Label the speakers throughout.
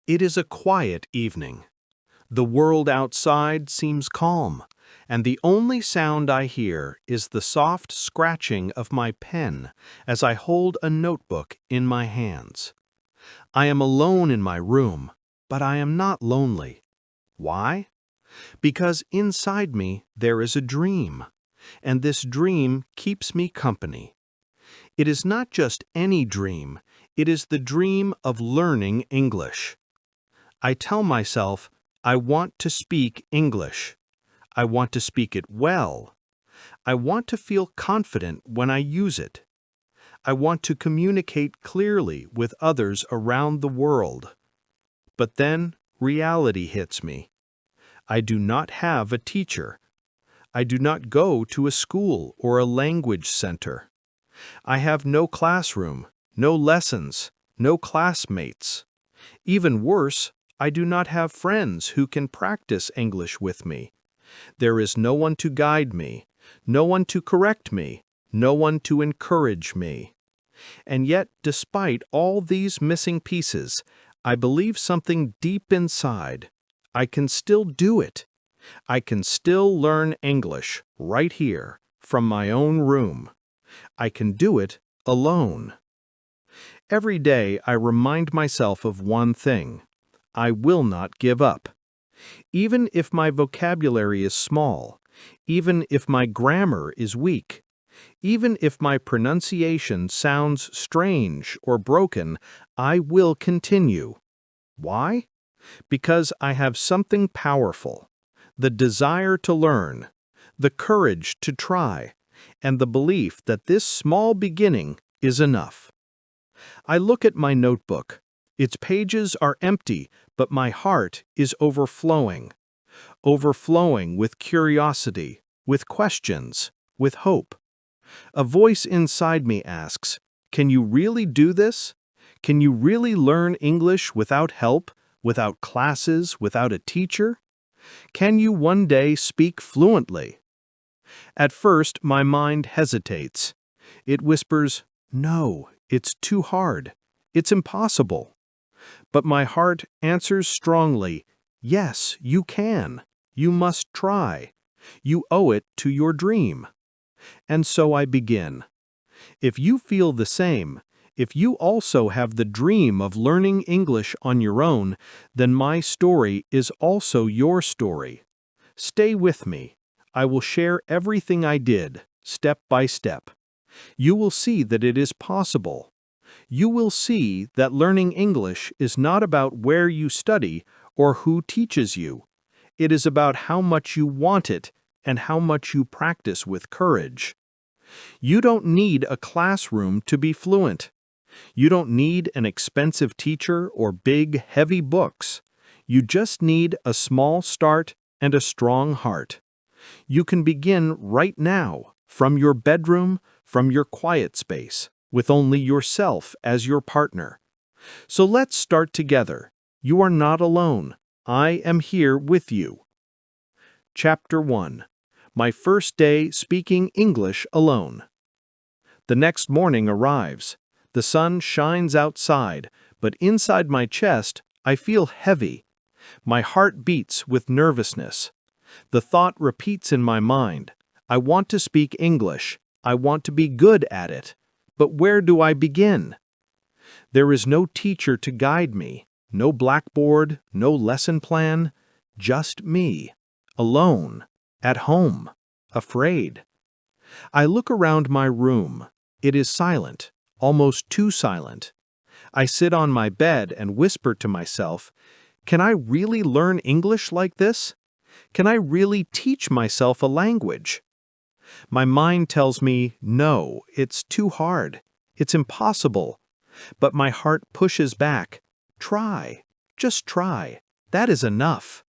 Speaker 1: It is a quiet evening. The world outside seems calm, and the only sound I hear is the soft scratching of my pen as I hold a notebook in my hands. I am alone in my room, but I am not lonely. Why? Because inside me there is a dream, and this dream keeps me company. It is not just any dream, it is the dream of learning English. I tell myself, I want to speak English. I want to speak it well. I want to feel confident when I use it. I want to communicate clearly with others around the world. But then reality hits me. I do not have a teacher. I do not go to a school or a language center. I have no classroom, no lessons, no classmates. Even worse, I do not have friends who can practice English with me. There is no one to guide me, no one to correct me, no one to encourage me. And yet, despite all these missing pieces, I believe something deep inside. I can still do it. I can still learn English right here, from my own room. I can do it alone. Every day I remind myself of one thing. I will not give up. Even if my vocabulary is small, even if my grammar is weak, even if my pronunciation sounds strange or broken, I will continue. Why? Because I have something powerful, the desire to learn, the courage to try, and the belief that this small beginning is enough. I look at my notebook. Its pages are empty, but my heart is overflowing with curiosity, with questions, with hope. A voice inside me asks, can you really do this? Can you really learn English without help, without classes, without a teacher? Can you one day speak fluently? At first, my mind hesitates. It whispers, no, it's too hard. It's impossible. But my heart answers strongly, yes, you can. You must try. You owe it to your dream. And so I begin. If you feel the same, if you also have the dream of learning English on your own, then my story is also your story. Stay with me. I will share everything I did, step by step. You will see that it is possible. You will see that learning English is not about where you study or who teaches you. It is about how much you want it and how much you practice with courage. You don't need a classroom to be fluent. You don't need an expensive teacher or big, heavy books. You just need a small start and a strong heart. You can begin right now, from your bedroom, from your quiet space, with only yourself as your partner. So let's start together. You are not alone. I am here with you. Chapter 1. My first day speaking English alone. The next morning arrives. The sun shines outside, but inside my chest, I feel heavy. My heart beats with nervousness. The thought repeats in my mind. I want to speak English. I want to be good at it. But where do I begin? There is no teacher to guide me, no blackboard, no lesson plan, just me, alone, at home, afraid. I look around my room. It is silent, almost too silent. I sit on my bed and whisper to myself, can I really learn English like this? Can I really teach myself a language? My mind tells me, no, it's too hard. It's impossible. But my heart pushes back. Try. Just try. That is enough.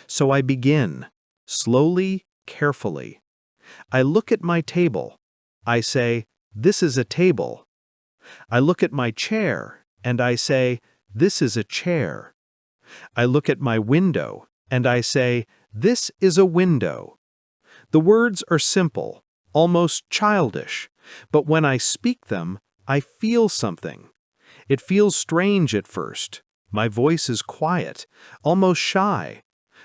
Speaker 1: So I begin, slowly, carefully. I look at my table. I say, this is a table. I look at my chair, and I say, this is a chair. I look at my window, and I say, this is a window. The words are simple, almost childish, but when I speak them, I feel something. It feels strange at first, My voice is quiet, almost shy,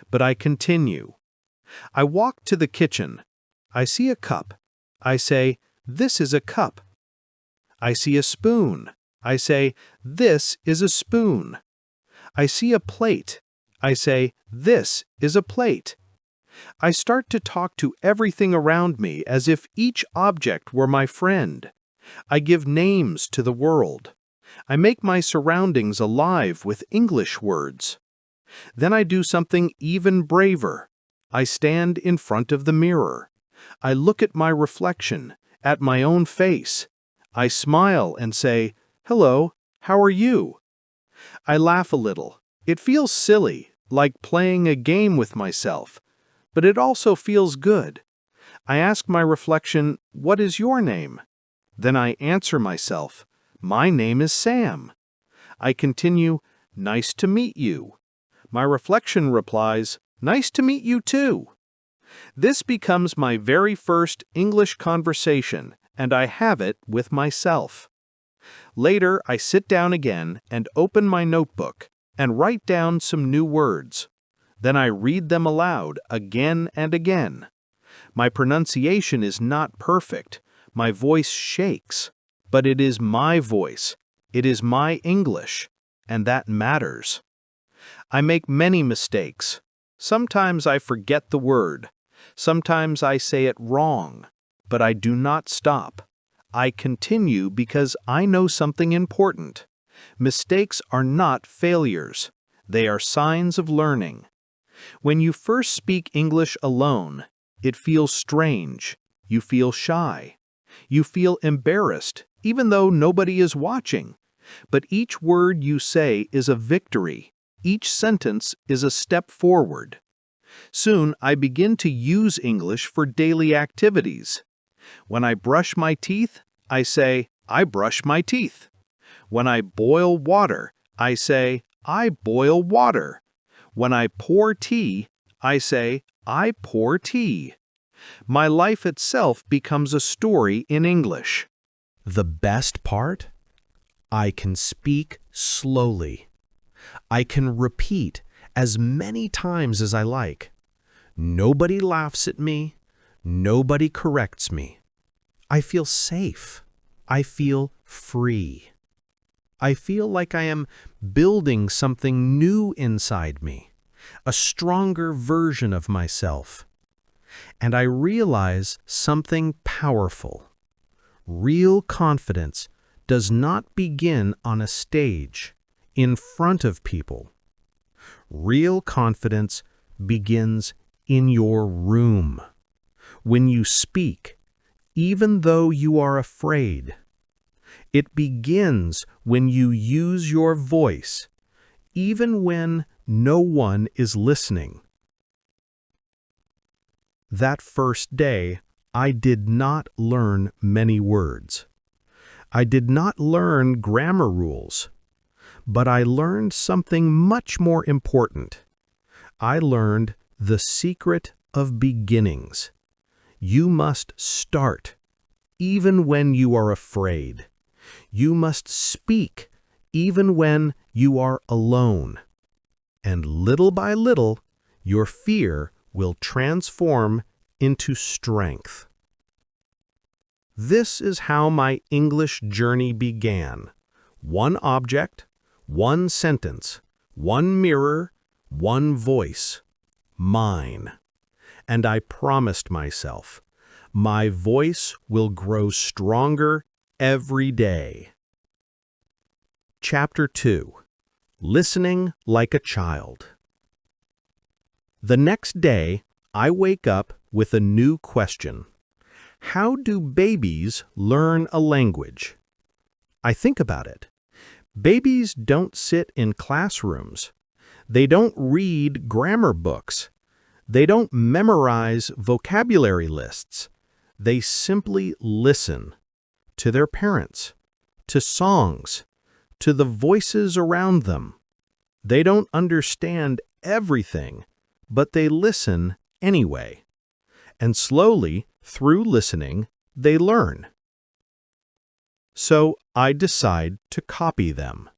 Speaker 1: but I continue. I walk to the kitchen. I see a cup. I say, "This is a cup." I see a spoon. I say, "This is a spoon." I see a plate. I say, "This is a plate." I start to talk to everything around me as if each object were my friend. I give names to the world. I make my surroundings alive with English words. Then I do something even braver. I stand in front of the mirror. I look at my reflection, at my own face. I smile and say, "Hello, how are you?" I laugh a little. It feels silly, like playing a game with myself, but it also feels good. I ask my reflection, "What is your name?" Then I answer myself, "My name is Sam." I continue, "Nice to meet you." My reflection replies, "Nice to meet you too." This becomes my very first English conversation, and I have it with myself. Later, I sit down again and open my notebook and write down some new words. Then I read them aloud again and again. My pronunciation is not perfect. My voice shakes. But it is my voice. It is my English. And that matters. I make many mistakes. Sometimes I forget the word. Sometimes I say it wrong. But I do not stop. I continue because I know something important. Mistakes are not failures. They are signs of learning. When you first speak English alone, it feels strange. You feel shy. You feel embarrassed, even though nobody is watching. But each word you say is a victory. Each sentence is a step forward. Soon, I begin to use English for daily activities. When I brush my teeth, I say, "I brush my teeth." When I boil water, I say, "I boil water." When I pour tea, I say, "I pour tea." My life itself becomes a story in English. The best part? I can speak slowly. I can repeat as many times as I like. Nobody laughs at me. Nobody corrects me. I feel safe. I feel free. I feel like I am building something new inside me, a stronger version of myself. And I realize something powerful. Real confidence does not begin on a stage, in front of people. Real confidence begins in your room. When you speak, even though you are afraid. It begins when you use your voice, even when no one is listening. That first day, I did not learn many words. I did not learn grammar rules, but I learned something much more important. I learned the secret of beginnings. You must start, even when you are afraid. You must speak, even when you are alone. And little by little, your fear will transform into strength. This is how my English journey began. One object, one sentence, one mirror, one voice. Mine. And I promised myself, my voice will grow stronger every day. Chapter 2. Listening like a child. The next day, I wake up with a new question. How do babies learn a language? I think about it. Babies don't sit in classrooms. They don't read grammar books. They don't memorize vocabulary lists. They simply listen to their parents, to songs, to the voices around them. They don't understand everything, but they listen anyway. And slowly, through listening, they learn. So I decide to copy them.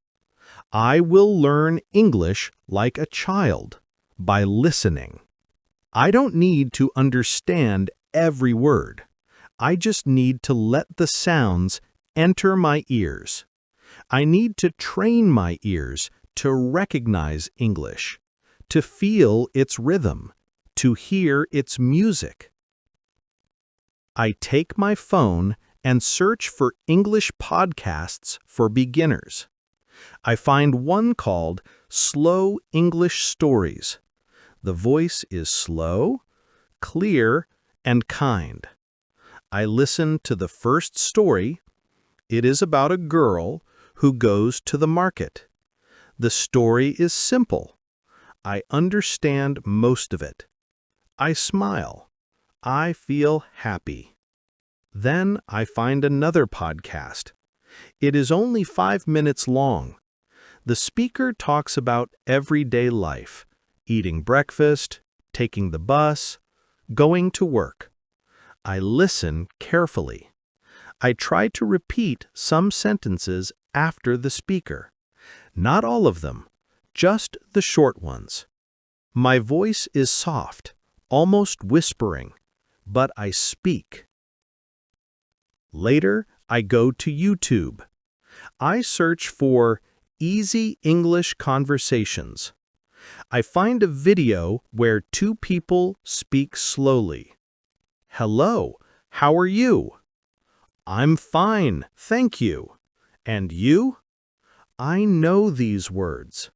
Speaker 1: I will learn English like a child by listening. I don't need to understand every word. I just need to let the sounds enter my ears. I need to train my ears to recognize English, to feel its rhythm, to hear its music. I take my phone and search for English podcasts for beginners. I find one called Slow English Stories. The voice is slow, clear, and kind. I listen to the first story. It is about a girl who goes to the market. The story is simple. I understand most of it. I smile. I feel happy. Then I find another podcast. It is only 5 minutes long. The speaker talks about everyday life, eating breakfast, taking the bus, going to work. I listen carefully. I try to repeat some sentences after the speaker. Not all of them, just the short ones. My voice is soft, almost whispering, but I speak. Later, I go to YouTube. I search for easy English conversations. I find a video where two people speak slowly. Hello, how are you? I'm fine, thank you. And you? I know these words.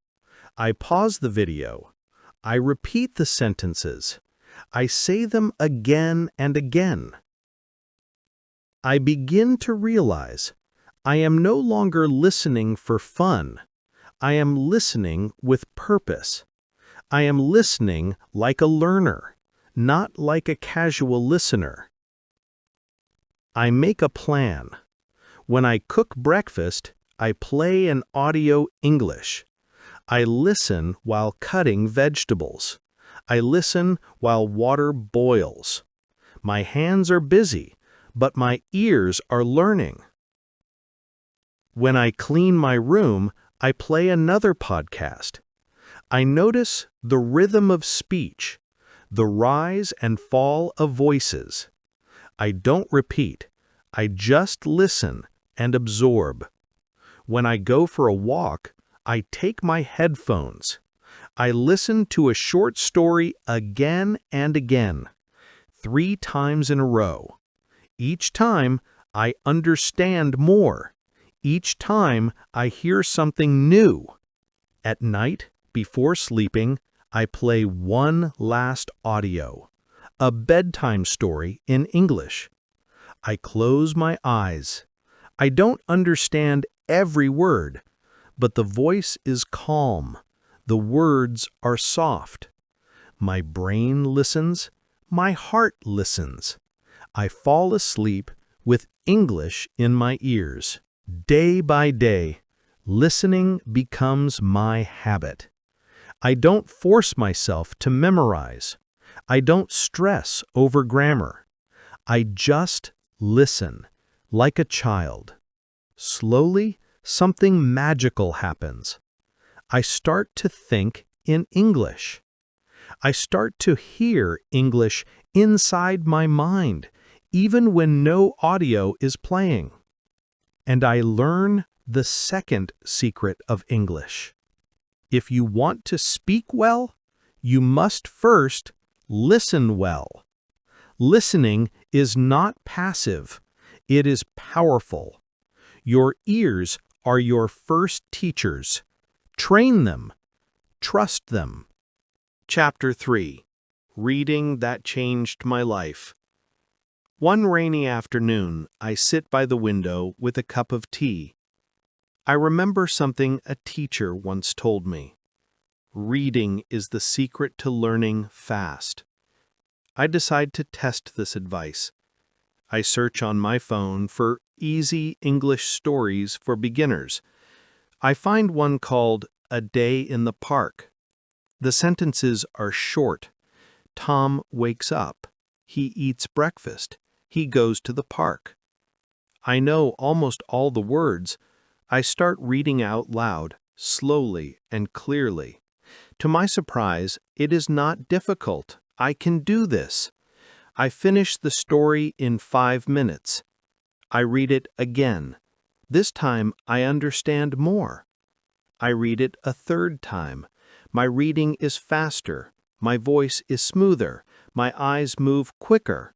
Speaker 1: I pause the video. I repeat the sentences. I say them again and again. I begin to realize I am no longer listening for fun. I am listening with purpose. I am listening like a learner, not like a casual listener. I make a plan. When I cook breakfast, I play an audio English. I listen while cutting vegetables. I listen while water boils. My hands are busy, but my ears are learning. When I clean my room, I play another podcast. I notice the rhythm of speech, the rise and fall of voices. I don't repeat. I just listen and absorb. When I go for a walk, I take my headphones. I listen to a short story again and again, 3 times in a row. Each time, I understand more. Each time, I hear something new. At night, before sleeping, I play one last audio, a bedtime story in English. I close my eyes. I don't understand every word, but the voice is calm. The words are soft. My brain listens. My heart listens. I fall asleep with English in my ears. Day by day, listening becomes my habit. I don't force myself to memorize. I don't stress over grammar. I just listen, like a child. Slowly, something magical happens. I start to think in English. I start to hear English inside my mind, even when no audio is playing. And I learn the second secret of English. If you want to speak well, you must first listen well. Listening is not passive. It is powerful. Your ears are your first teachers. Train them. Trust them. Chapter 3. Reading That Changed My Life. One rainy afternoon, I sit by the window with a cup of tea. I remember something a teacher once told me. Reading is the secret to learning fast. I decide to test this advice. I search on my phone for easy English stories for beginners. I find one called A Day in the Park. The sentences are short. Tom wakes up. He eats breakfast. He goes to the park. I know almost all the words. I start reading out loud. slowly and clearly. To my surprise, it is not difficult. I can do this. I finish the story in 5 minutes. I read it again. This time I understand more. I read it a third time. My reading is faster. My voice is smoother. My eyes move quicker.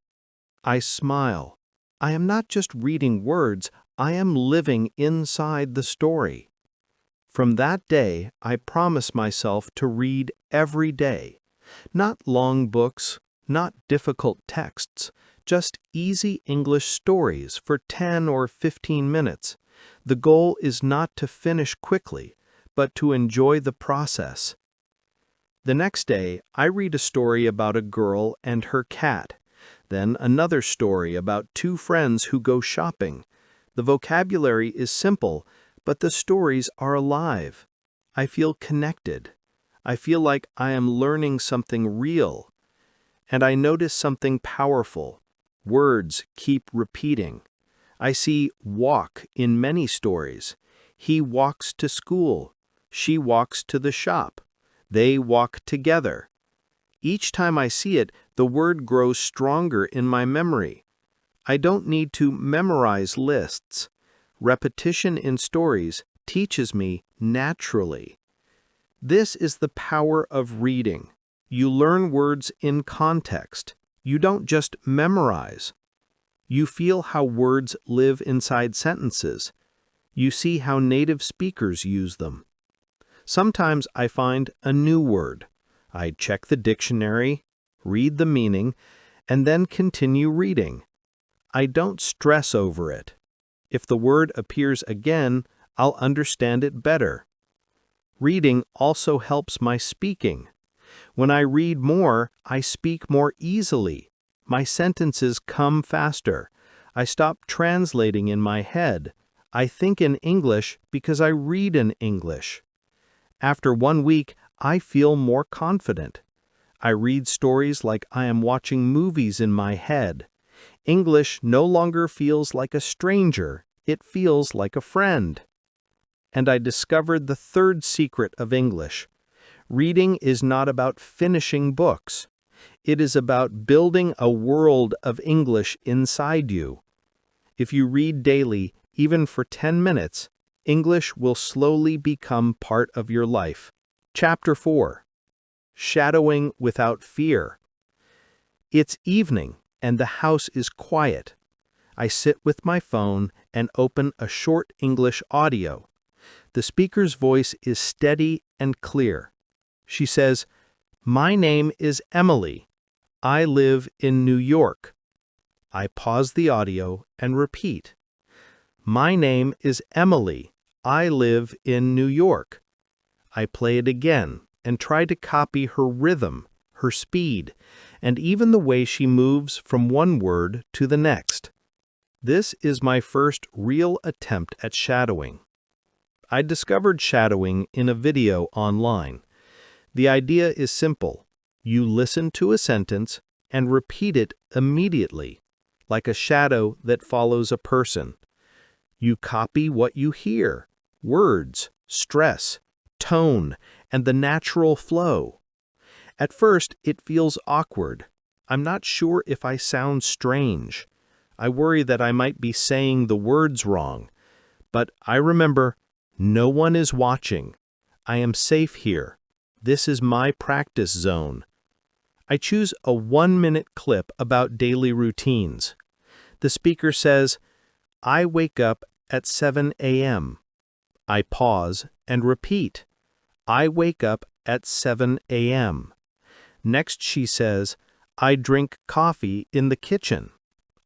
Speaker 1: I smile. I am not just reading words, I am living inside the story. From that day, I promise myself to read every day. Not long books, not difficult texts, just easy English stories for 10 or 15 minutes. The goal is not to finish quickly, but to enjoy the process. The next day, I read a story about a girl and her cat. Then another story about two friends who go shopping. The vocabulary is simple, but the stories are alive. I feel connected. I feel like I am learning something real. And I notice something powerful. Words keep repeating. I see walk in many stories. He walks to school. She walks to the shop. They walk together. Each time I see it, the word grows stronger in my memory. I don't need to memorize lists. Repetition in stories teaches me naturally. This is the power of reading. You learn words in context. You don't just memorize. You feel how words live inside sentences. You see how native speakers use them. Sometimes I find a new word. I check the dictionary, read the meaning, and then continue reading. I don't stress over it. If the word appears again, I'll understand it better. Reading also helps my speaking. When I read more, I speak more easily. My sentences come faster. I stop translating in my head. I think in English because I read in English. After 1 week, I feel more confident. I read stories like I am watching movies in my head. English no longer feels like a stranger, it feels like a friend. And I discovered the third secret of English. Reading is not about finishing books. It is about building a world of English inside you. If you read daily, even for 10 minutes, English will slowly become part of your life. Chapter 4. Shadowing without fear. It's evening, and the house is quiet. I sit with my phone and open a short English audio. The speaker's voice is steady and clear. She says, "My name is Emily. I live in New York." I pause the audio and repeat. "My name is Emily. I live in New York." I play it again and try to copy her rhythm, her speed, and even the way she moves from one word to the next. This is my first real attempt at shadowing. I discovered shadowing in a video online. The idea is simple. You listen to a sentence and repeat it immediately, like a shadow that follows a person. You copy what you hear: words, stress, tone, and the natural flow. At first, it feels awkward. I'm not sure if I sound strange. I worry that I might be saying the words wrong. But I remember, no one is watching. I am safe here. This is my practice zone. I choose a 1-minute clip about daily routines. The speaker says, "I wake up at 7 a.m. I pause and repeat, "I wake up at 7 a.m. Next she says, "I drink coffee in the kitchen."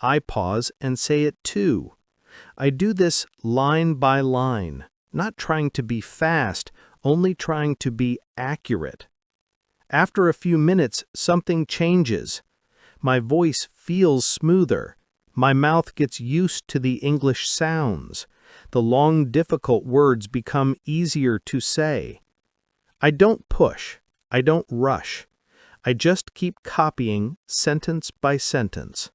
Speaker 1: I pause and say it too. I do this line by line, not trying to be fast, only trying to be accurate. After a few minutes, something changes. My voice feels smoother. My mouth gets used to the English sounds. The long, difficult words become easier to say. I don't push. I don't rush. I just keep copying sentence by sentence.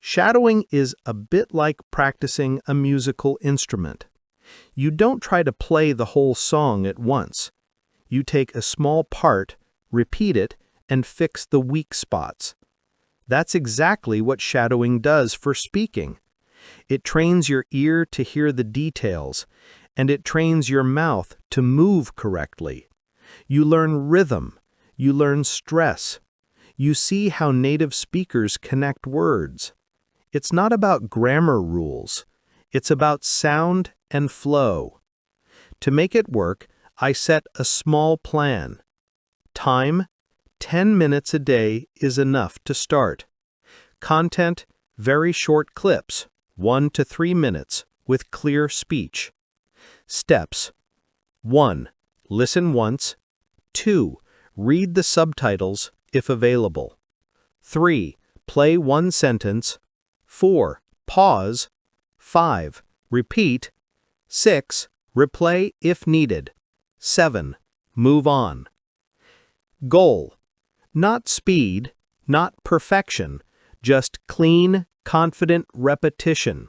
Speaker 1: Shadowing is a bit like practicing a musical instrument. You don't try to play the whole song at once. You take a small part, repeat it, and fix the weak spots. That's exactly what shadowing does for speaking. It trains your ear to hear the details, and it trains your mouth to move correctly. You learn rhythm. You learn stress. You see how native speakers connect words. It's not about grammar rules. It's about sound and flow. To make it work, I set a small plan. Time, 10 minutes a day is enough to start. Content, very short clips, 1 to 3 minutes, with clear speech. Steps: 1. Listen once. 2. Read the subtitles, if available. 3. Play one sentence. 4. Pause. 5. Repeat. 6. Replay if needed. 7. Move on. Goal: not speed, not perfection, just clean, confident repetition.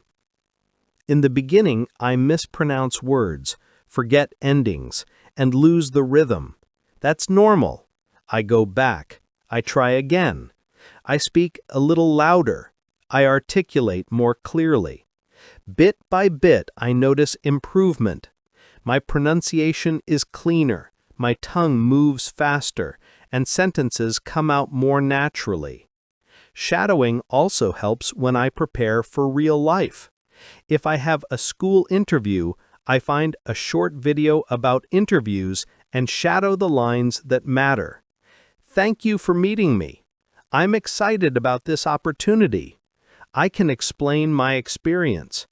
Speaker 1: In the beginning, I mispronounce words, forget endings, and lose the rhythm. That's normal. I go back. I try again. I speak a little louder. I articulate more clearly. Bit by bit, I notice improvement. My pronunciation is cleaner, my tongue moves faster, and sentences come out more naturally. Shadowing also helps when I prepare for real life. If I have a school interview, I find a short video about interviews and shadow the lines that matter. Thank you for meeting me. I'm excited about this opportunity. I can explain my experience.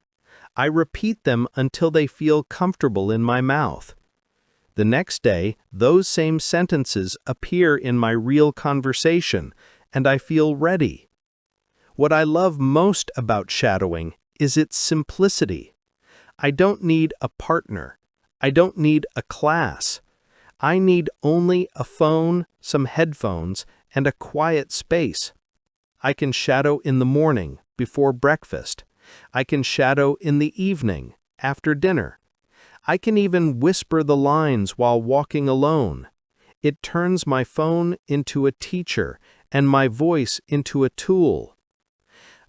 Speaker 1: I repeat them until they feel comfortable in my mouth. The next day, those same sentences appear in my real conversation, and I feel ready. What I love most about shadowing is its simplicity. I don't need a partner. I don't need a class. I need only a phone, some headphones, and a quiet space. I can shadow in the morning, before breakfast. I can shadow in the evening, after dinner. I can even whisper the lines while walking alone. It turns my phone into a teacher and my voice into a tool.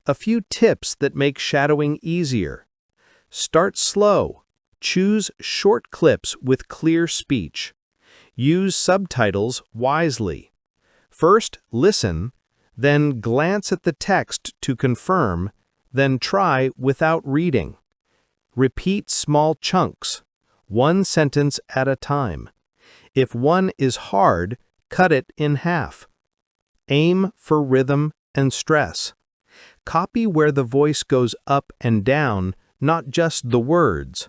Speaker 1: A few tips that make shadowing easier. Start slow. Choose short clips with clear speech. Use subtitles wisely. First, listen, then glance at the text to confirm, then try without reading. Repeat small chunks, one sentence at a time. If one is hard, cut it in half. Aim for rhythm and stress. Copy where the voice goes up and down, not just the words.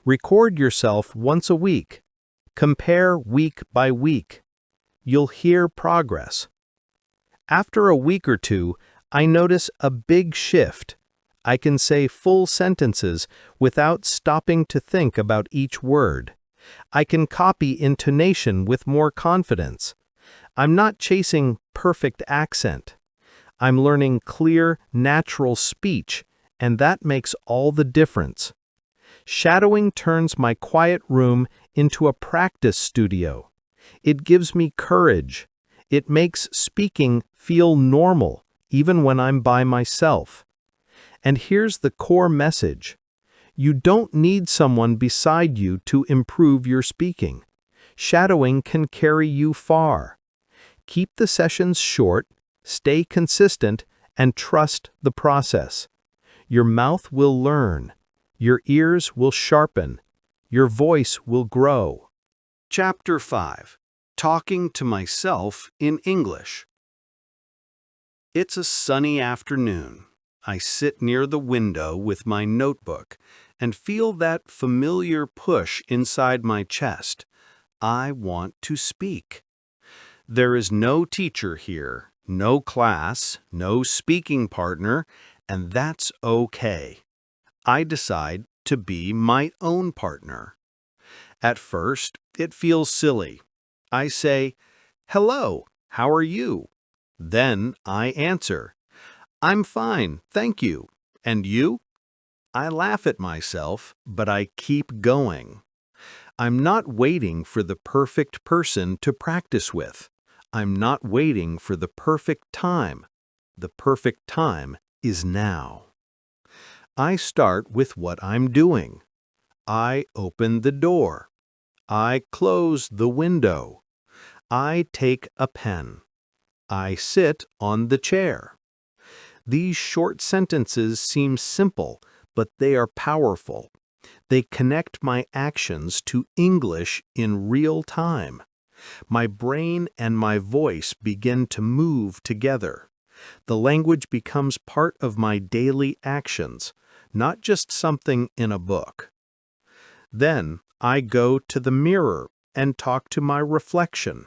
Speaker 1: Record yourself once a week. Compare week by week. You'll hear progress. After a week or two, I notice a big shift. I can say full sentences without stopping to think about each word. I can copy intonation with more confidence. I'm not chasing perfect accent. I'm learning clear, natural speech, and that makes all the difference. Shadowing turns my quiet room into a practice studio. It gives me courage. It makes speaking feel normal, even when I'm by myself. And here's the core message. You don't need someone beside you to improve your speaking. Shadowing can carry you far. Keep the sessions short, stay consistent, and trust the process. Your mouth will learn. Your ears will sharpen. Your voice will grow. Chapter 5. Talking to Myself in English. It's a sunny afternoon. I sit near the window with my notebook and feel that familiar push inside my chest. I want to speak. There is no teacher here, no class, no speaking partner, and that's okay. I decide to be my own partner. At first, it feels silly. I say, "Hello, how are you?" Then I answer, "I'm fine, thank you. And you?" I laugh at myself, but I keep going. I'm not waiting for the perfect person to practice with. I'm not waiting for the perfect time. The perfect time is now. I start with what I'm doing. I open the door. I close the window. I take a pen. I sit on the chair. These short sentences seem simple, but they are powerful. They connect my actions to English in real time. My brain and my voice begin to move together. The language becomes part of my daily actions, not just something in a book. Then I go to the mirror and talk to my reflection.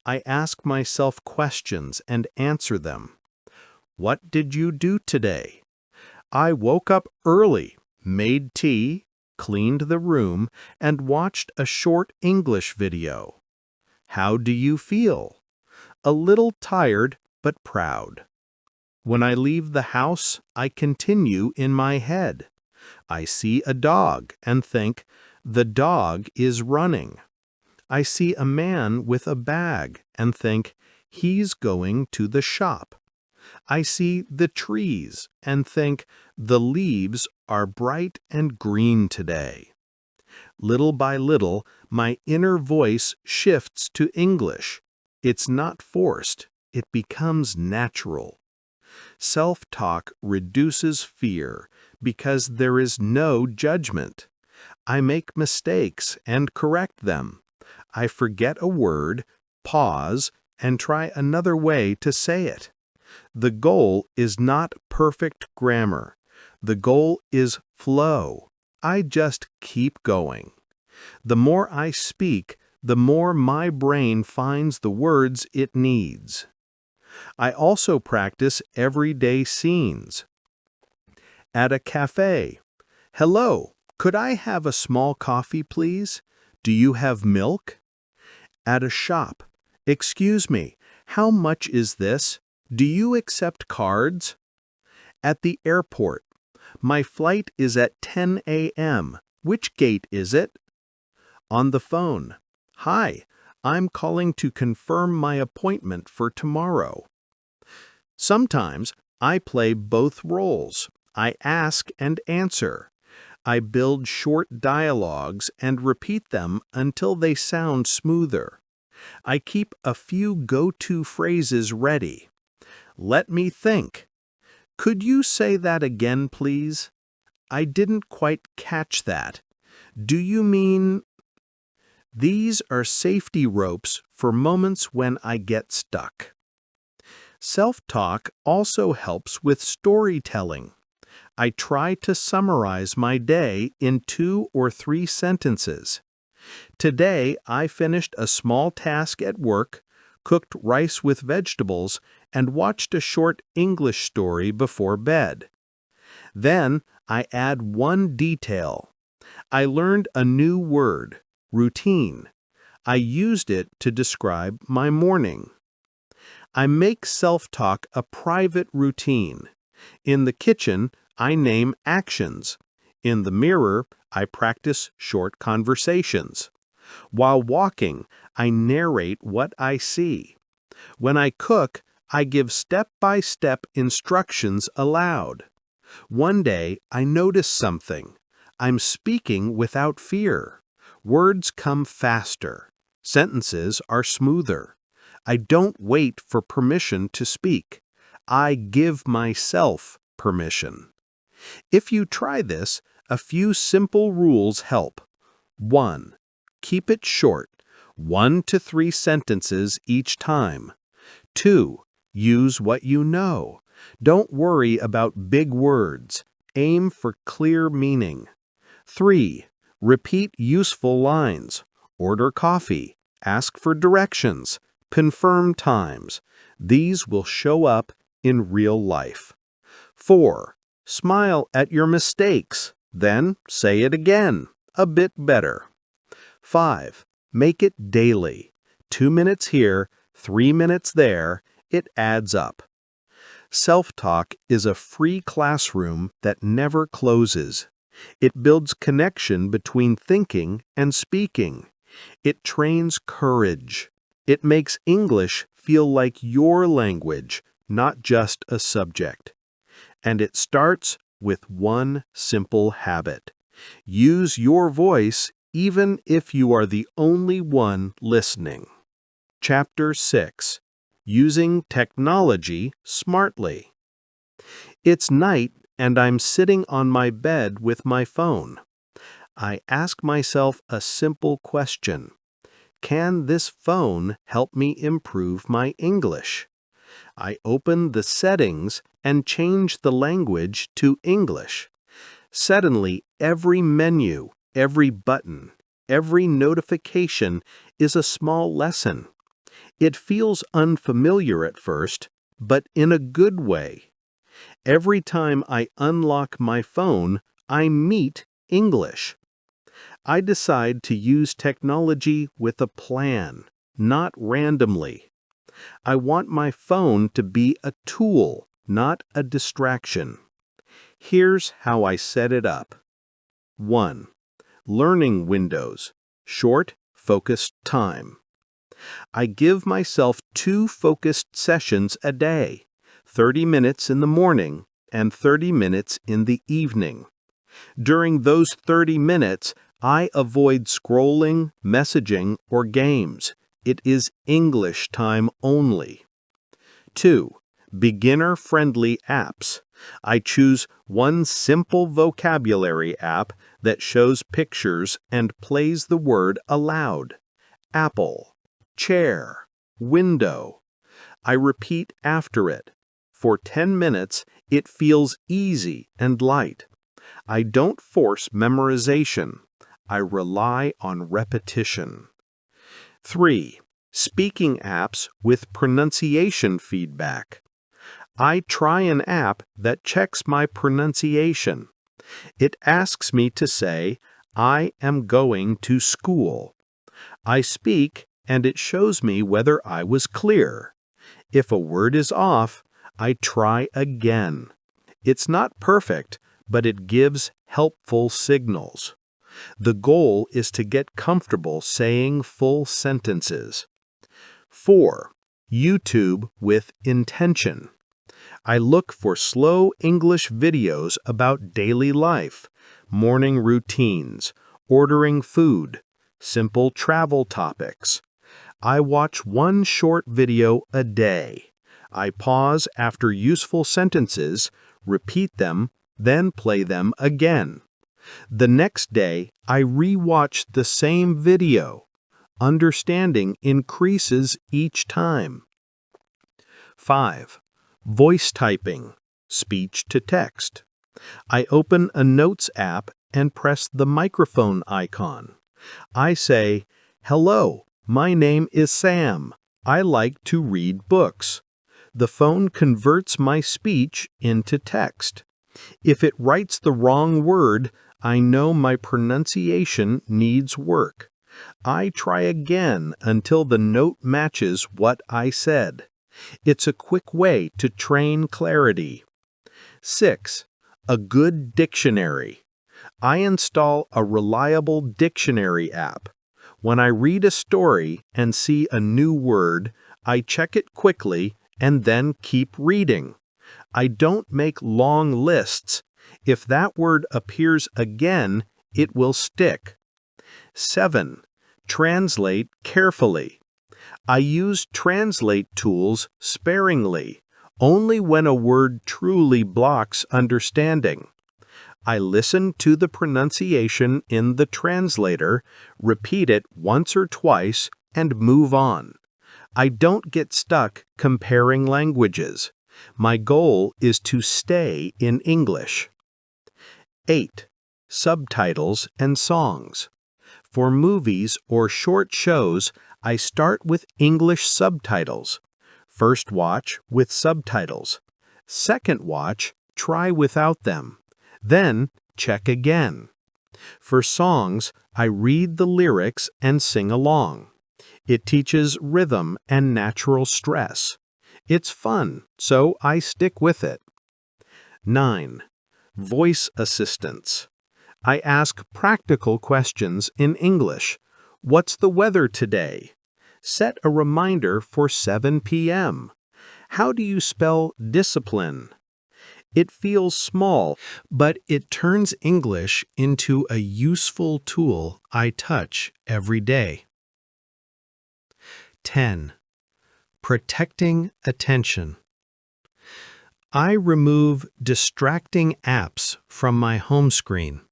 Speaker 1: I ask myself questions and answer them. What did you do today? I woke up early, made tea, cleaned the room, and watched a short English video. How do you feel? A little tired, but proud. When I leave the house, I continue in my head. I see a dog and think, the dog is running. I see a man with a bag and think, he's going to the shop. I see the trees and think, the leaves are bright and green today. Little by little, my inner voice shifts to English. It's not forced, it becomes natural. Self-talk reduces fear because there is no judgment. I make mistakes and correct them. I forget a word, pause, and try another way to say it. The goal is not perfect grammar. The goal is flow. I just keep going. The more I speak, the more my brain finds the words it needs. I also practice everyday scenes. At a cafe. Hello, could I have a small coffee, please? Do you have milk? At a shop. Excuse me, how much is this? Do you accept cards? At the airport. My flight is at 10 a.m. Which gate is it? On the phone. Hi, I'm calling to confirm my appointment for tomorrow. Sometimes I play both roles. I ask and answer. I build short dialogues and repeat them until they sound smoother. I keep a few go-to phrases ready. Let me think. Could you say that again, please? I didn't quite catch that. Do you mean? These are safety ropes for moments when I get stuck. Self-talk also helps with storytelling. I try to summarize my day in 2 or 3 sentences. Today, I finished a small task at work, cooked rice with vegetables, and watched a short English story before bed. Then, I add one detail. I learned a new word, routine. I used it to describe my morning. I make self-talk a private routine. In the kitchen, I name actions. In the mirror, I practice short conversations. While walking, I narrate what I see. When I cook, I give step-by-step instructions aloud. One day, I notice something. I'm speaking without fear. Words come faster. Sentences are smoother. I don't wait for permission to speak. I give myself permission. If you try this, a few simple rules help. 1. Keep it short, 1 to 3 sentences each time. 2. Use what you know. Don't worry about big words. Aim for clear meaning. 3. Repeat useful lines. Order coffee. Ask for directions. Confirm times. These will show up in real life. 4. Smile at your mistakes. Then say it again, a bit better. 5. Make it daily. 2 minutes here, 3 minutes there. It adds up. Self-talk is a free classroom that never closes. It builds connection between thinking and speaking. It trains courage. It makes English feel like your language, not just a subject. And it starts with one simple habit. Use your voice even if you are the only one listening. Chapter 6. Using Technology Smartly. It's night and I'm sitting on my bed with my phone. I ask myself a simple question. Can this phone help me improve my English? I open the settings and change the language to English. Suddenly, every menu, every button, every notification is a small lesson. It feels unfamiliar at first, but in a good way. Every time I unlock my phone, I meet English. I decide to use technology with a plan, not randomly. I want my phone to be a tool, not a distraction. Here's how I set it up. 1. Learning windows. Short, focused time. I give myself 2 focused sessions a day, 30 minutes in the morning and 30 minutes in the evening. During those 30 minutes, I avoid scrolling, messaging, or games. It is English time only. 2. Beginner-friendly apps. I choose one simple vocabulary app that shows pictures and plays the word aloud. Apple, chair, window. I repeat after it. For 10 minutes, it feels easy and light. I don't force memorization. I rely on repetition. 3. Speaking apps with pronunciation feedback. I try an app that checks my pronunciation. It asks me to say, I am going to school. I speak, and it shows me whether I was clear. If a word is off, I try again. It's not perfect, but it gives helpful signals. The goal is to get comfortable saying full sentences. 4. YouTube with intention. I look for slow English videos about daily life, morning routines, ordering food, simple travel topics. I watch one short video a day. I pause after useful sentences, repeat them, then play them again. The next day, I re-watch the same video. Understanding increases each time. 5. Voice typing, speech to text. I open a Notes app and press the microphone icon. I say, "Hello, my name is Sam. I like to read books." The phone converts my speech into text. If it writes the wrong word, I know my pronunciation needs work. I try again until the note matches what I said. It's a quick way to train clarity. 6. A good dictionary. I install a reliable dictionary app. When I read a story and see a new word, I check it quickly and then keep reading. I don't make long lists. If that word appears again, it will stick. 7. Translate carefully. I use translate tools sparingly, only when a word truly blocks understanding. I listen to the pronunciation in the translator, repeat it once or twice, and move on. I don't get stuck comparing languages. My goal is to stay in English. 8. Subtitles and songs. For movies or short shows, I start with English subtitles. First watch with subtitles. Second watch, try without them. Then check again. For songs, I read the lyrics and sing along. It teaches rhythm and natural stress. It's fun, so I stick with it. 9. Voice assistants. I ask practical questions in English. What's the weather today? Set a reminder for 7 p.m. How do you spell discipline? It feels small, but it turns English into a useful tool I touch every day. 10. Protecting attention. I remove distracting apps from my home screen.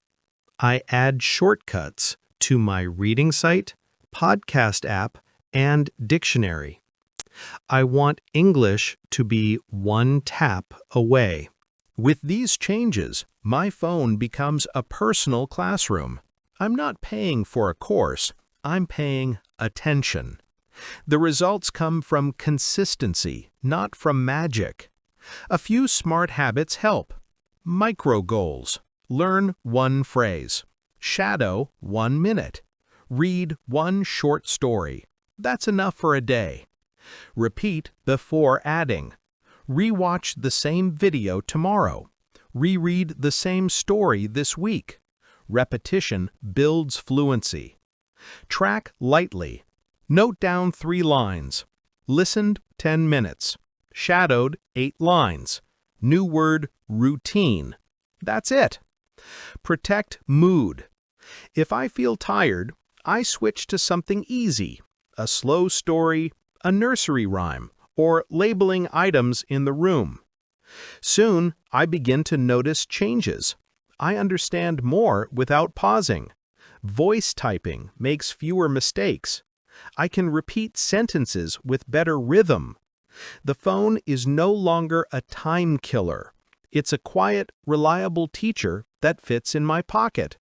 Speaker 1: I add shortcuts to my reading site, podcast app, and dictionary. I want English to be one tap away. With these changes, my phone becomes a personal classroom. I'm not paying for a course, I'm paying attention. The results come from consistency, not from magic. A few smart habits help. Micro goals. Learn one phrase. Shadow 1 minute. Read one short story. That's enough for a day. Repeat before adding. Rewatch the same video tomorrow. Reread the same story this week. Repetition builds fluency. Track lightly. Note down 3 lines. Listened 10 minutes. Shadowed 8 lines. New word routine. That's it. Protect mood. If I feel tired, I switch to something easy. A slow story, a nursery rhyme, or labeling items in the room. Soon, I begin to notice changes. I understand more without pausing. Voice typing makes fewer mistakes. I can repeat sentences with better rhythm. The phone is no longer a time killer. It's a quiet, reliable teacher that fits in my pocket.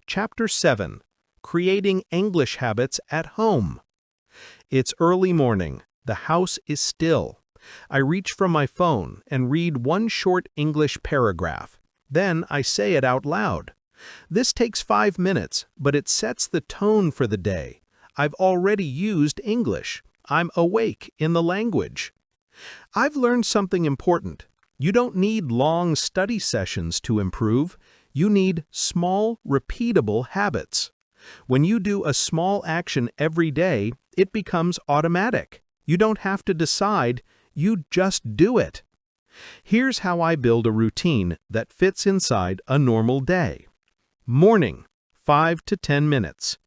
Speaker 1: Chapter 7. Creating English Habits at Home. It's early morning. The house is still. I reach for my phone and read one short English paragraph. Then I say it out loud. This takes 5 minutes, but it sets the tone for the day. I've already used English. I'm awake in the language. I've learned something important. You don't need long study sessions to improve. You need small, repeatable habits. When you do a small action every day, it becomes automatic. You don't have to decide, you just do it. Here's how I build a routine that fits inside a normal day. Morning, 5 to 10 minutes.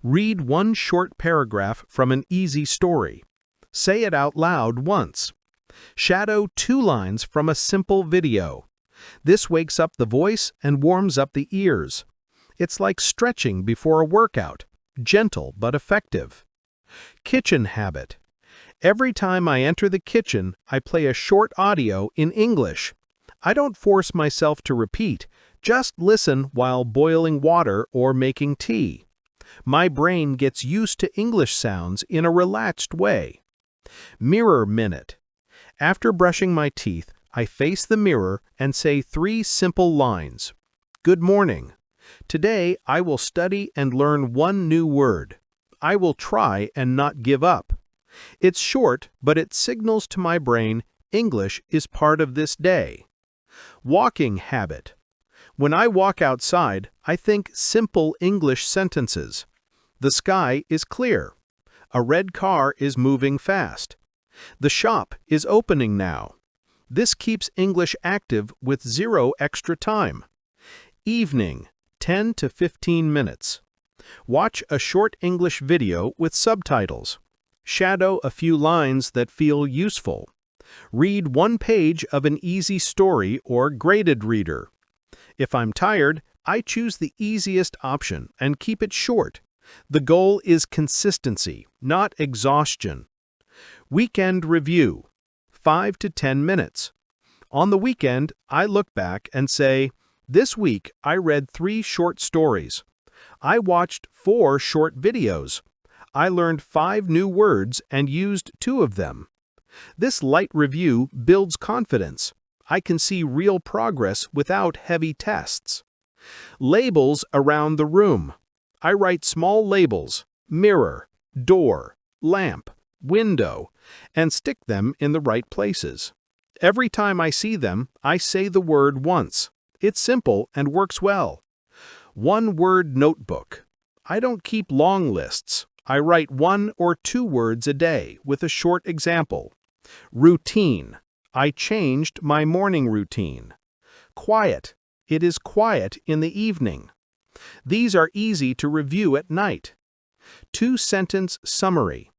Speaker 1: Read one short paragraph from an easy story. Say it out loud once. Shadow 2 lines from a simple video. This wakes up the voice and warms up the ears. It's like stretching before a workout, gentle but effective. Kitchen habit. Every time I enter the kitchen, I play a short audio in English. I don't force myself to repeat, just listen while boiling water or making tea. My brain gets used to English sounds in a relaxed way. Mirror minute. After brushing my teeth, I face the mirror and say 3 simple lines. Good morning. Today I will study and learn one new word. I will try and not give up. It's short, but it signals to my brain English is part of this day. Walking habit. When I walk outside, I think simple English sentences. The sky is clear. A red car is moving fast. The shop is opening now. This keeps English active with 0 extra time. Evening, 10 to 15 minutes. Watch a short English video with subtitles. Shadow a few lines that feel useful. Read one page of an easy story or graded reader. If I'm tired, I choose the easiest option and keep it short. The goal is consistency, not exhaustion. Weekend review. 5 to 10 minutes. On the weekend, I look back and say, this week I read 3 short stories. I watched 4 short videos. I learned 5 new words and used 2 of them. This light review builds confidence. I can see real progress without heavy tests. Labels around the room. I write small labels: mirror, door, lamp, window, and stick them in the right places. Every time I see them, I say the word once. It's simple and works well. One-word notebook. I don't keep long lists. I write 1 or 2 words a day with a short example. Routine. I changed my morning routine. Quiet. It is quiet in the evening. These are easy to review at night. 2-sentence summary.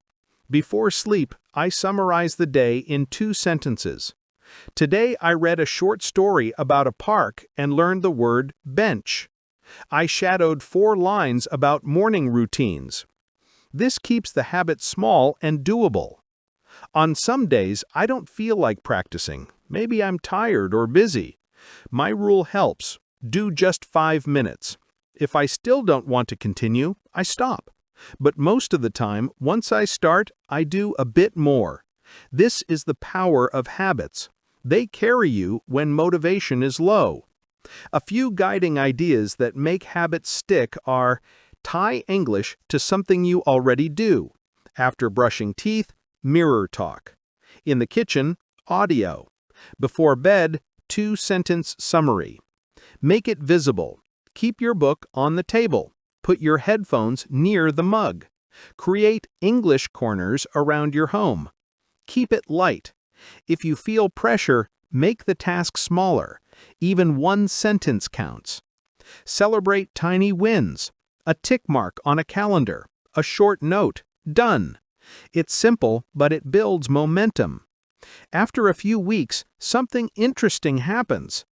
Speaker 1: Before sleep, I summarize the day in 2 sentences. Today I read a short story about a park and learned the word bench. I shadowed 4 lines about morning routines. This keeps the habit small and doable. On some days, I don't feel like practicing. Maybe I'm tired or busy. My rule helps. Do just 5 minutes. If I still don't want to continue, I stop. But most of the time, once I start, I do a bit more. This is the power of habits. They carry you when motivation is low. A few guiding ideas that make habits stick are: tie English to something you already do. After brushing teeth, mirror talk. In the kitchen, audio. Before bed, 2-sentence summary. Make it visible. Keep your book on the table. Put your headphones near the mug. Create English corners around your home. Keep it light. If you feel pressure, make the task smaller. Even 1 sentence counts. Celebrate tiny wins. A tick mark on a calendar. A short note. Done. It's simple, but it builds momentum. After a few weeks, something interesting happens.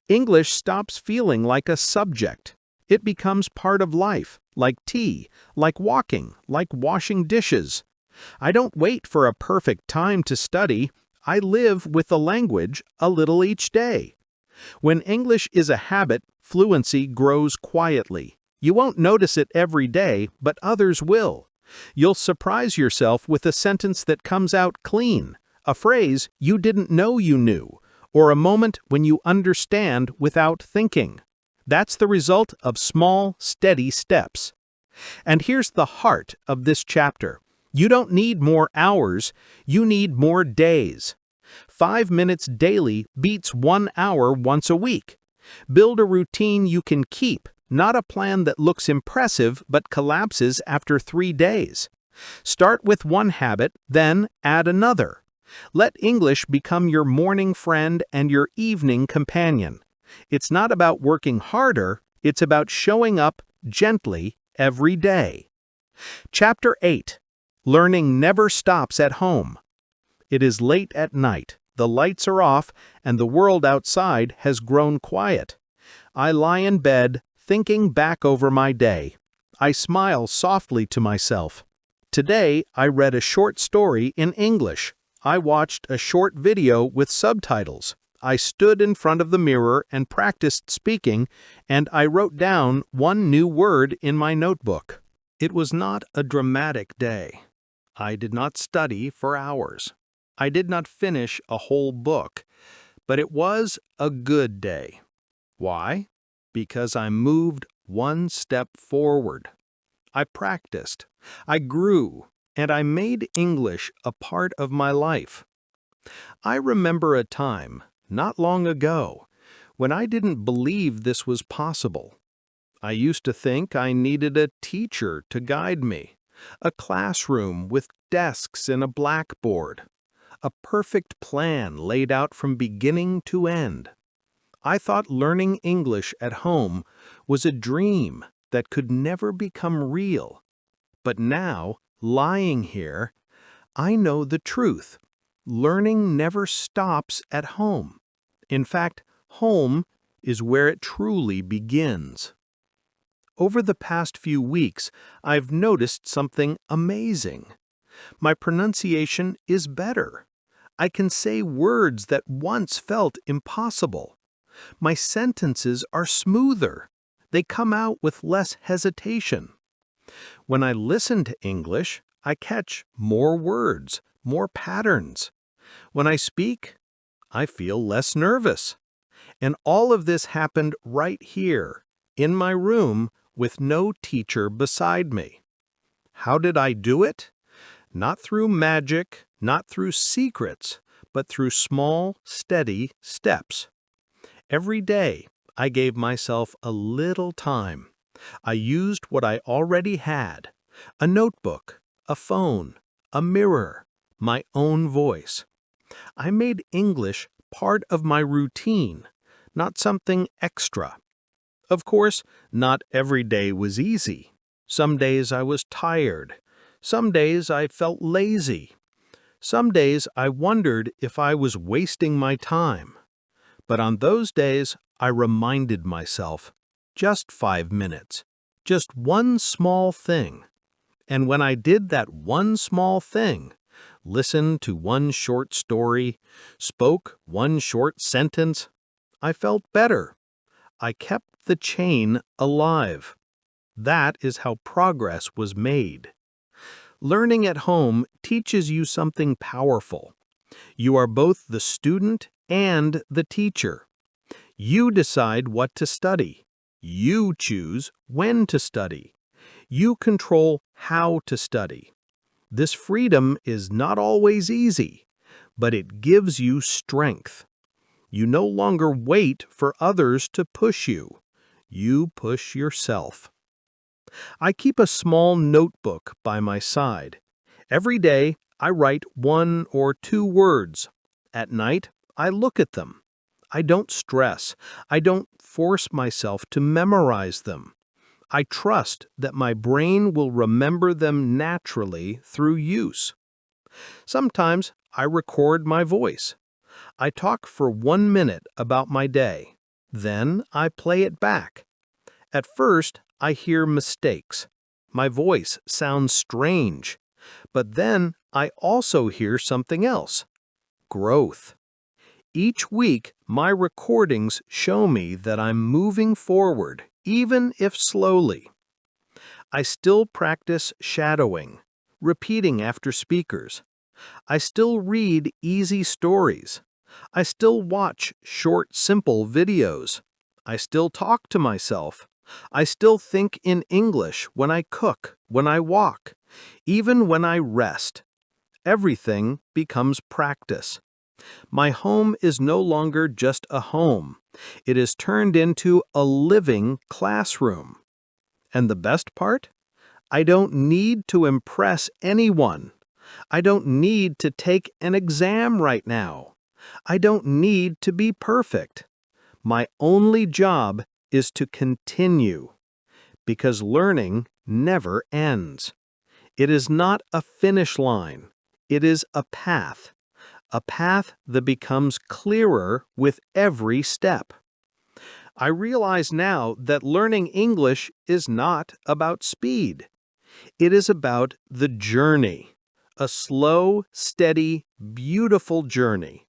Speaker 1: English stops feeling like a subject. It becomes part of life, like tea, like walking, like washing dishes. I don't wait for a perfect time to study. I live with the language a little each day. When English is a habit, fluency grows quietly. You won't notice it every day, but others will. You'll surprise yourself with a sentence that comes out clean, a phrase you didn't know you knew, or a moment when you understand without thinking. That's the result of small, steady steps. And here's the heart of this chapter. You don't need more hours, you need more days. 5 minutes daily beats 1 hour once a week. Build a routine you can keep, not a plan that looks impressive but collapses after 3 days. Start with one habit, then add another. Let English become your morning friend and your evening companion. It's not about working harder, it's about showing up gently every day. Chapter 8. Learning never stops at home. It is late at night, the lights are off, and the world outside has grown quiet. I lie in bed, thinking back over my day. I smile softly to myself. Today, I read a short story in English. I watched a short video with subtitles. I stood in front of the mirror and practiced speaking, and I wrote down 1 new word in my notebook. It was not a dramatic day. I did not study for hours. I did not finish a whole book, but it was a good day. Why? Because I moved 1 step forward. I practiced, I grew, and I made English a part of my life. I remember a time, not long ago, when I didn't believe this was possible. I used to think I needed a teacher to guide me, a classroom with desks and a blackboard, a perfect plan laid out from beginning to end. I thought learning English at home was a dream that could never become real. But now, lying here, I know the truth. Learning never stops at home. In fact, home is where it truly begins. Over the past few weeks, I've noticed something amazing. My pronunciation is better. I can say words that once felt impossible. My sentences are smoother. They come out with less hesitation. When I listen to English, I catch more words, more patterns. When I speak, I feel less nervous. And all of this happened right here, in my room, with no teacher beside me. How did I do it? Not through magic, not through secrets, but through small, steady steps. Every day, I gave myself a little time. I used what I already had: a notebook, a phone, a mirror, my own voice. I made English part of my routine, not something extra. Of course, not every day was easy. Some days I was tired. Some days I felt lazy. Some days I wondered if I was wasting my time. But on those days, I reminded myself, just 5 minutes, just one small thing. And when I did that one small thing, listened to one short story, spoke one short sentence, I felt better. I kept the chain alive. That is how progress was made. Learning at home teaches you something powerful. You are both the student and the teacher. You decide what to study. You choose when to study. You control how to study. This freedom is not always easy, but it gives you strength. You no longer wait for others to push you. You push yourself. I keep a small notebook by my side. Every day, I write 1 or 2 words. At night, I look at them. I don't stress. I don't force myself to memorize them. I trust that my brain will remember them naturally through use. Sometimes I record my voice. I talk for 1 minute about my day. Then I play it back. At first, I hear mistakes. My voice sounds strange. But then I also hear something else: growth. Each week, my recordings show me that I'm moving forward, even if slowly. I still practice shadowing, repeating after speakers. I still read easy stories. I still watch short, simple videos. I still talk to myself. I still think in English when I cook, when I walk, even when I rest. Everything becomes practice. My home is no longer just a home. It is turned into a living classroom. And the best part? I don't need to impress anyone. I don't need to take an exam right now. I don't need to be perfect. My only job is to continue, because learning never ends. It is not a finish line. It is a path that becomes clearer with every step. I realize now that learning English is not about speed. It is about the journey, a slow, steady, beautiful journey.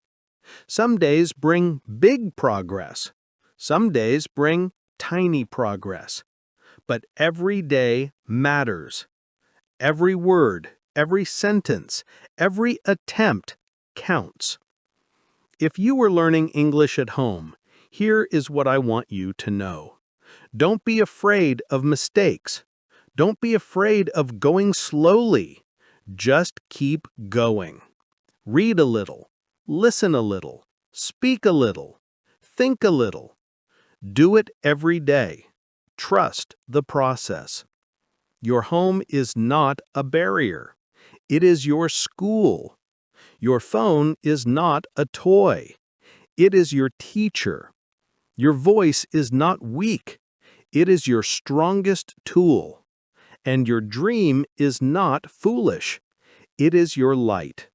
Speaker 1: Some days bring big progress. Some days bring tiny progress. But every day matters. Every word, every sentence, every attempt counts. If you were learning English at home, here is what I want you to know. Don't be afraid of mistakes. Don't be afraid of going slowly. Just keep going. Read a little, listen a little, speak a little, think a little. Do it every day. Trust the process. Your home is not a barrier. It is your school. Your phone is not a toy. It is your teacher. Your voice is not weak. It is your strongest tool. And your dream is not foolish. It is your light.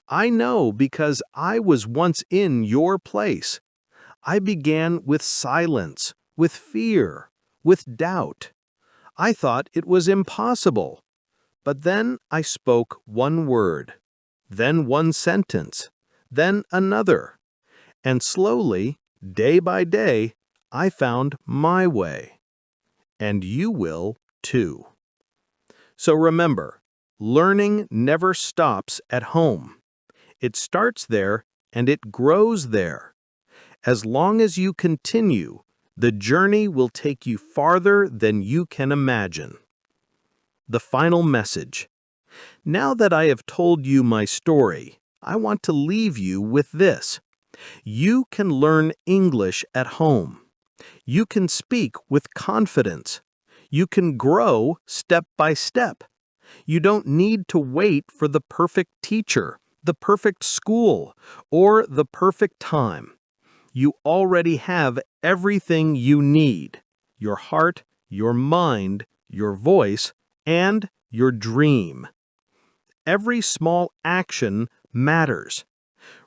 Speaker 1: I know because I was once in your place. I began with silence, with fear, with doubt. I thought it was impossible. But then I spoke one word, then one sentence, then another. And slowly, day by day, I found my way. And you will too. So remember, learning never stops at home. It starts there and it grows there. As long as you continue, the journey will take you farther than you can imagine. The final message: Now that I have told you my story, I want to leave you with this. You can learn English at home. You can speak with confidence. You can grow step by step. You don't need to wait for the perfect teacher, the perfect school, or the perfect time. You already have everything you need: your heart, your mind, your voice, and your dream. Every small action matters.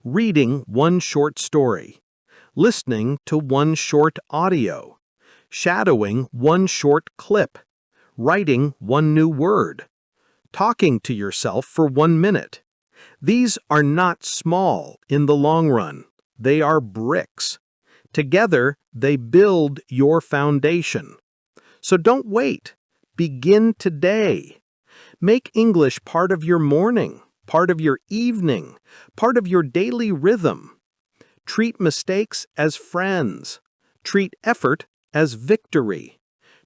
Speaker 1: Reading one short story, listening to one short audio, shadowing one short clip, writing one new word, talking to yourself for 1 minute. These are not small in the long run. They are bricks. Together, they build your foundation. So don't wait. Begin today. Make English part of your morning, part of your evening, part of your daily rhythm. Treat mistakes as friends. Treat effort as victory.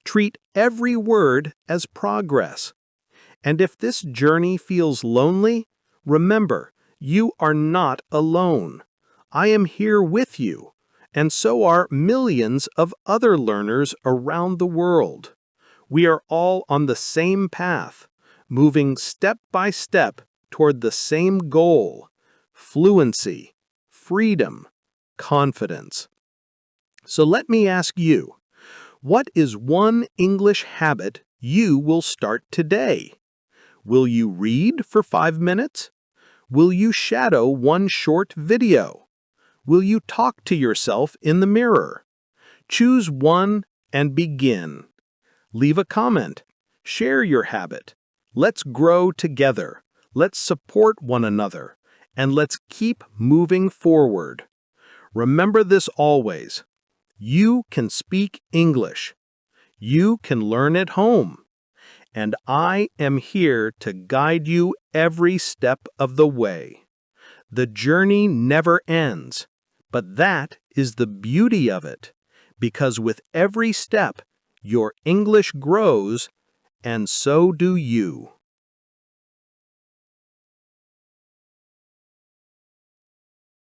Speaker 1: Treat every word as progress. And if this journey feels lonely, remember, you are not alone. I am here with you, and so are millions of other learners around the world. We are all on the same path, moving step by step toward the same goal: fluency, freedom, confidence. So let me ask you, what is one English habit you will start today? Will you read for 5 minutes? Will you shadow one short video? Will you talk to yourself in the mirror? Choose one and begin. Leave a comment. Share your habit. Let's grow together. Let's support one another. And let's keep moving forward. Remember this always. You can speak English. You can learn at home. And I am here to guide you every step of the way. The journey never ends, but that is the beauty of it, because with every step, your English grows, and so do you.